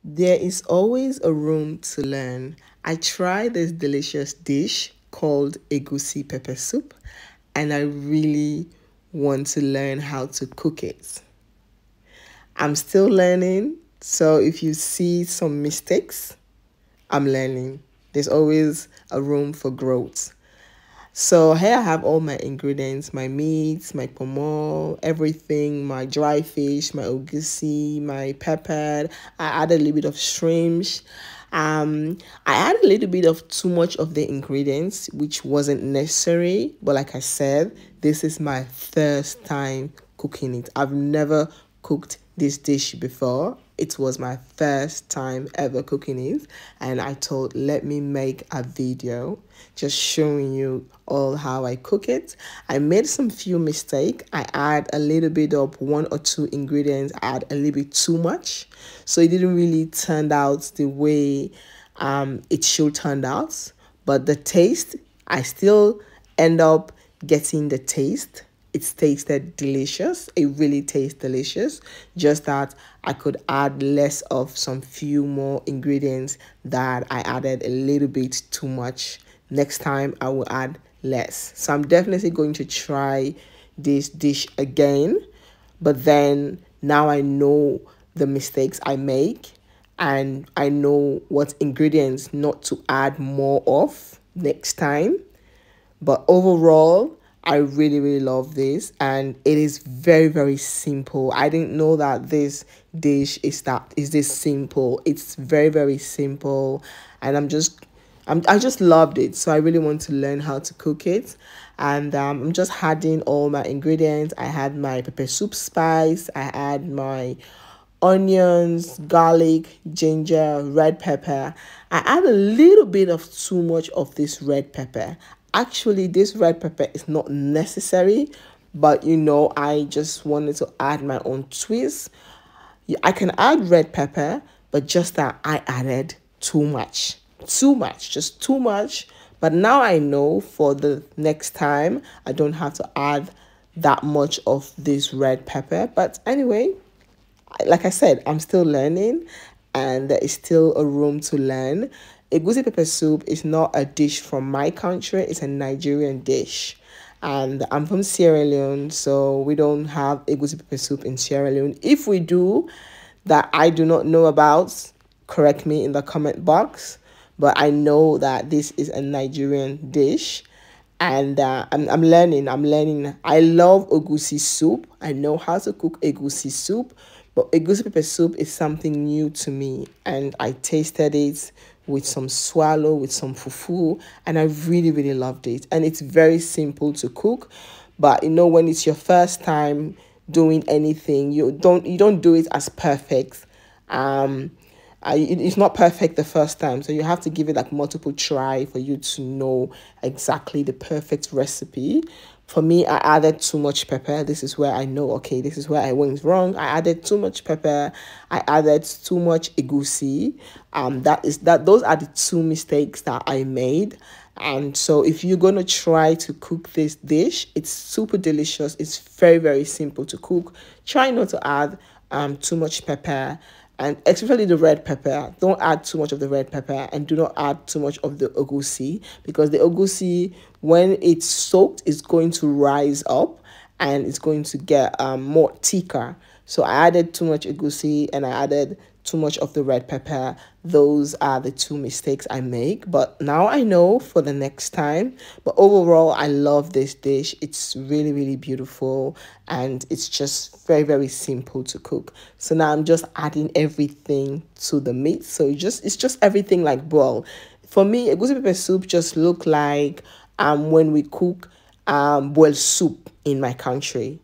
There is always a room to learn. I tried this delicious dish called egusi pepper soup, and I really want to learn how to cook it. I'm still learning, so if you see some mistakes, I'm learning. There's always a room for growth. So here I have all my ingredients, my meat, my pomo, everything, my dry fish, my ogusi, my pepper. I add a little bit of shrimps. I add a little bit of too much of the ingredients, which wasn't necessary. But like I said, this is my first time cooking it. I've never cooked this dish before. It was my first time ever cooking it, and I thought, let me make a video just showing you all how I cook it. I made some few mistakes. I add a little bit of one or two ingredients. I add a little bit too much, so it didn't really turn out the way it should turn out. But the taste, I still end up getting the taste. It tasted delicious. It really tastes delicious. Just that I could add less of some few more ingredients that I added a little bit too much. Next time I will add less. So I'm definitely going to try this dish again. But then now I know the mistakes I make, and I know what ingredients not to add more of next time. But overall, I really, really love this, and it is very, very simple. I didn't know that this dish is this simple. It's very, very simple, and I just loved it. So I really want to learn how to cook it, and I'm just adding all my ingredients. I had my pepper soup spice. I had my onions, garlic, ginger, red pepper. I add a little bit of too much of this red pepper. Actually, this red pepper is not necessary, but I just wanted to add my own twist. I can add red pepper, but just that I added too much. Too much, just too much. But now I know for the next time, I don't have to add that much of this red pepper. But anyway, like I said, I'm still learning, and there is still a room to learn. Egusi pepper soup is not a dish from my country, it's a Nigerian dish. And I'm from Sierra Leone, so we don't have egusi pepper soup in Sierra Leone. If we do, that I do not know about, correct me in the comment box. But I know that this is a Nigerian dish, and I'm learning. I love egusi soup. I know how to cook egusi soup, but egusi pepper soup is something new to me, and I tasted it with some swallow, with some fufu, and I really, really loved it. And it's very simple to cook, but when it's your first time doing anything, you don't do it as perfect. um it's not perfect the first time, so you have to give it like multiple try for you to know exactly the perfect recipe. For me, I added too much pepper. This is where I know, okay, this is where I went wrong. I added too much pepper. I added too much egusi. Those are the two mistakes that I made. And so if you're going to try to cook this dish, it's super delicious. It's very, very simple to cook. Try not to add too much pepper, and especially the red pepper. Don't add too much of the red pepper, and do not add too much of the ogusi, because the ogusi, when it's soaked, is going to rise up, and it's going to get more thicker. So I added too much egusi, and I added too much of the red pepper. Those are the two mistakes I make, but now I know for the next time. But overall, I love this dish. It's really, really beautiful, and it's just very, very simple to cook. So now I'm just adding everything to the meat. So it's just everything like boil. For me, egusi pepper soup just look like when we cook boiled soup in my country.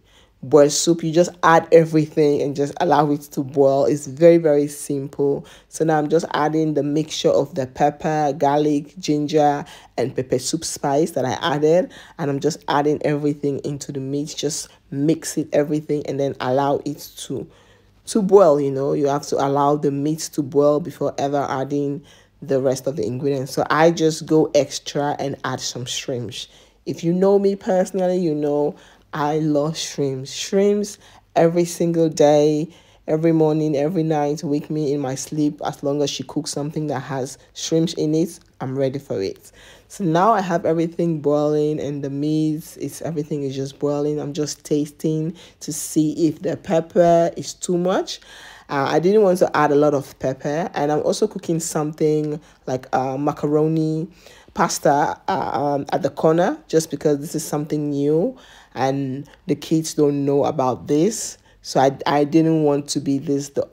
Boiled soup, you just add everything and just allow it to boil. It's very, very simple. So now I'm just adding the mixture of the pepper, garlic, ginger, and pepper soup spice that I added, and I'm just adding everything into the meat. Just mix it everything, and then allow it to boil. You have to allow the meat to boil before ever adding the rest of the ingredients. So I just go extra and add some shrimps. If you know me personally, I love shrimps. Shrimps every single day. every morning, every night, wake me in my sleep. As long as she cooks something that has shrimps in it, I'm ready for it. So now I have everything boiling, and the meat, it's everything is just boiling. I'm just tasting to see if the pepper is too much. I didn't want to add a lot of pepper, and I'm also cooking something like macaroni pasta at the corner, just because this is something new and the kids don't know about this. So I didn't want to be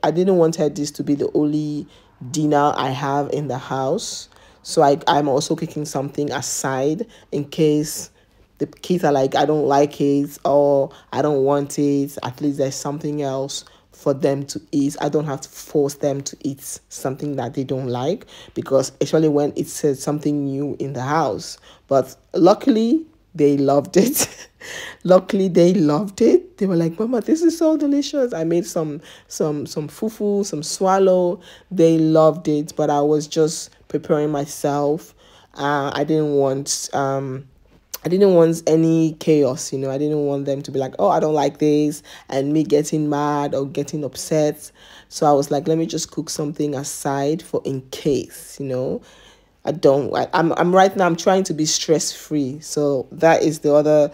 I didn't want this to be the only dinner I have in the house. So I'm also cooking something aside in case the kids are like, I don't like it, or I don't want it. At least there's something else for them to eat. I don't have to force them to eat something that they don't like, because especially when it's something new in the house. But luckily, they loved it. Luckily, they loved it. They were like, "Mama, this is so delicious." I made some fufu, some swallow. They loved it, but I was just preparing myself. I didn't want any chaos, I didn't want them to be like, oh, I don't like this, and me getting mad or getting upset. So I was like, let me just cook something aside for in case. I'm right now, I'm trying to be stress free. So that is the other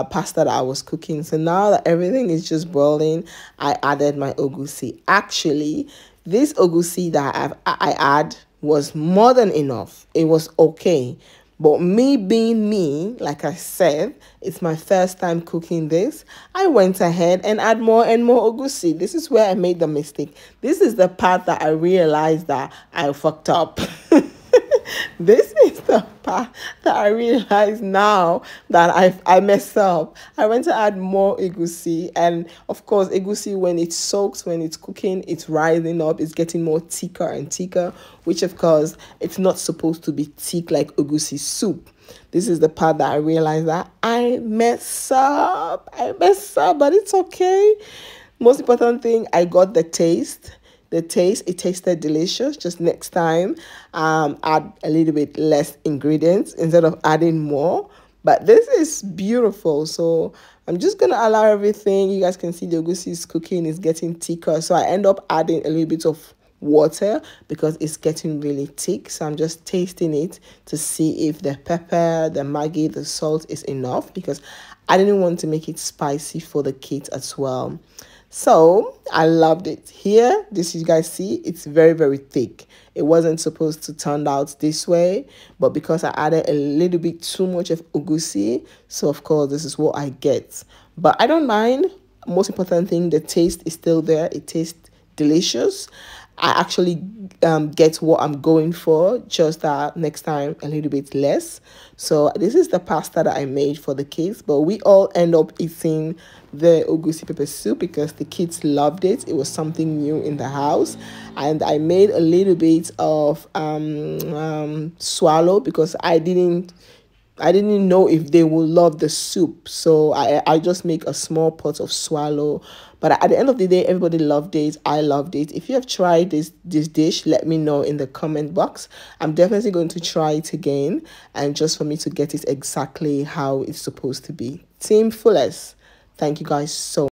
pasta that I was cooking. So now that everything is just boiling, I added my ogusi. Actually, this ogusi that I add was more than enough. It was okay. But me being me, like I said, it's my first time cooking this. I went ahead and add more and more ogusi. This is where I made the mistake. This is the part that I realized that I fucked up. This is the part that I realize now that I messed up. I went to add more egusi, and of course, egusi, when it soaks, when it's cooking, it's rising up, it's getting more thicker and thicker, which of course, it's not supposed to be thick like egusi soup. This is the part that I realized that I messed up. But it's okay. Most important thing, I got the taste. It tasted delicious. Just next time, add a little bit less ingredients instead of adding more. But this is beautiful. So I'm just gonna allow everything. You guys can see the egusi is cooking, is getting thicker. So I end up adding a little bit of water because it's getting really thick. So I'm just tasting it to see if the pepper, the Maggi, the salt is enough, because I didn't want to make it spicy for the kids as well. So I loved it. Here, this you guys see, it's very, very thick. It wasn't supposed to turn out this way, but because I added a little bit too much of ugusi, so of course this is what I get. But I don't mind. Most important thing, the taste is still there. It tastes delicious. I actually get what I'm going for, just that next time a little bit less. So this is the pasta that I made for the kids, but we all end up eating the ogusi pepper soup because the kids loved it. It was something new in the house, and I made a little bit of swallow because I didn't know if they will love the soup. So I just make a small pot of swallow. But at the end of the day, everybody loved it. I loved it. If you have tried this dish, let me know in the comment box. I'm definitely going to try it again, and just for me to get it exactly how it's supposed to be. Team Fullest, thank you guys so much.